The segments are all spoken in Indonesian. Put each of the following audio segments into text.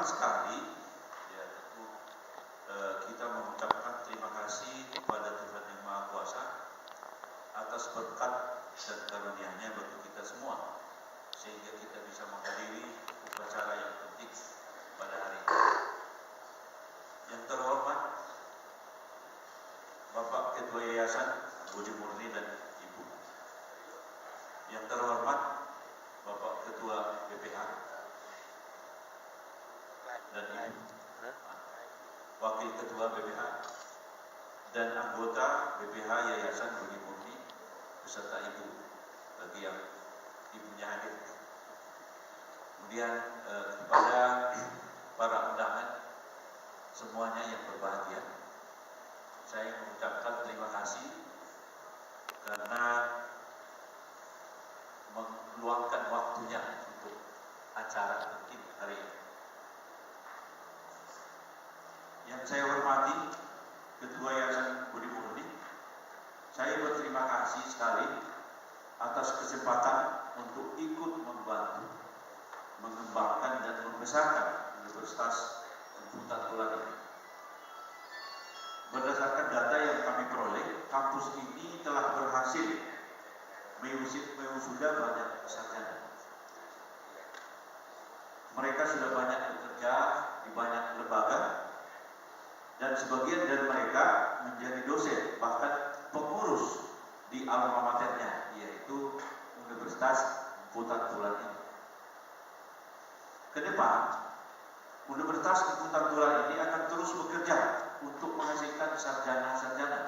sekali, ya tentu kita mengucapkan terima kasih kepada Tuhan Yang Maha Kuasa atas berkat dan karunia-Nya bagi kita semua, sehingga kita bisa menghadiri upacara yang penting pada hari ini. Yang terhormat Bapak Ketua Yayasan Budi Murni dan Ibu. Yang terhormat Bapak Ketua BPH dan Ibu, Wakil Ketua BPH dan anggota BPH Yayasan Budi Murni beserta Ibu bagi yang ibunya hadir. Kemudian kepada para undangan semuanya yang berbahagia, saya mengucapkan terima kasih karena meluangkan waktunya untuk acara penting hari ini. Yang saya hormati Ketua Yayasan Budi Murni, saya berterima kasih sekali atas kesempatan untuk ikut membantu mengembangkan dan membesarkan Universitas Kumpulan Tulan ini. Berdasarkan data yang kami peroleh, kampus ini telah berhasil mewisuda banyak sarjana. Mereka sudah banyak bekerja di banyak lembaga, dan sebagian dari mereka menjadi dosen, bahkan pengurus di alma maternya, yaitu Universitas Kumpulan Tulan ini. Ke depan, Universitas Kumpulan Tulan ini akan terus bekerja untuk menghasilkan sarjana-sarjana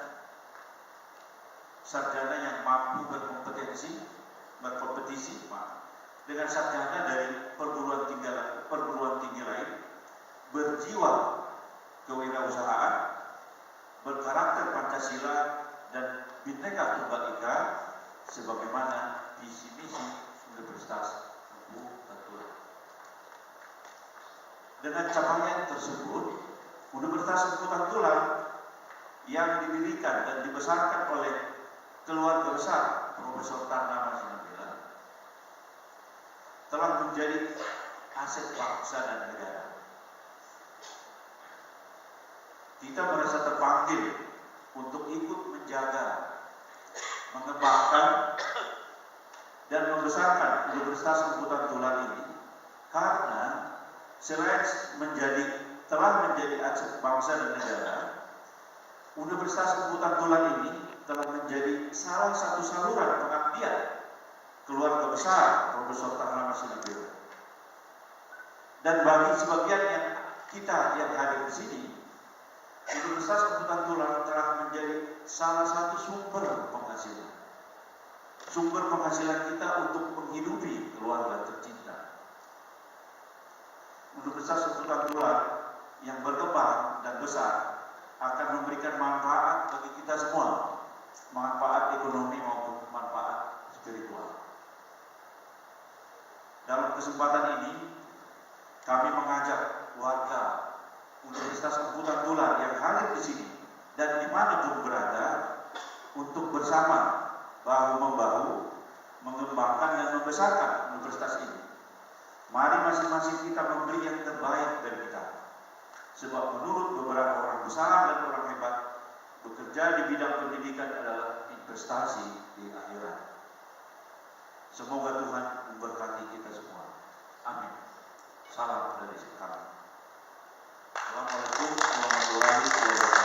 yang mampu berkompetisi dengan sarjana dari perguruan tinggi lain, berjiwa kewirausahaan, berkarakter Pancasila dan Bhinneka Tunggal Ika sebagaimana visi misi Universitas Kumpulan Tulan. Dengan capaian tersebut, Universitas Kumpulan Tulan yang didirikan dan dibesarkan oleh keluarga besar Profesor Tarnama Sinabela telah menjadi aset bangsa dan negara. Kita merasa terpanggil untuk ikut menjaga, mengembangkan, dan membesarkan Universitas Kumpulan Tulan ini karena selain telah menjadi aset bangsa dan negara, Universitas Kumpulan Tulan ini telah menjadi salah satu saluran pengabdian keluarga besar Profesor Tarnama Sinabela. Dan bagi sebagian kita yang hadir di sini, Universitas Kumpulan Tulan telah menjadi salah satu sumber penghasilan. Sumber penghasilan kita untuk menghidupi keluarga tercinta. Universitas Kumpulan Tulan yang berkembang dan besar akan memberikan manfaat bagi kita semua, manfaat ekonomi maupun manfaat spiritual. Dalam kesempatan ini, kami mengajak warga Universitas Kumpulan Tulan yang hadir di sini dan dimanapun berada untuk bersama bahu-membahu mengembangkan dan membesarkan universitas ini. Mari masing-masing kita memberi yang terbaik dari kita. Sebab menurut beberapa orang besar dan orang hebat, bekerja di bidang pendidikan adalah investasi di akhirat. Semoga Tuhan memberkati kita semua. Amin. Salam dari kami. Assalamualaikum warahmatullahi wabarakatuh.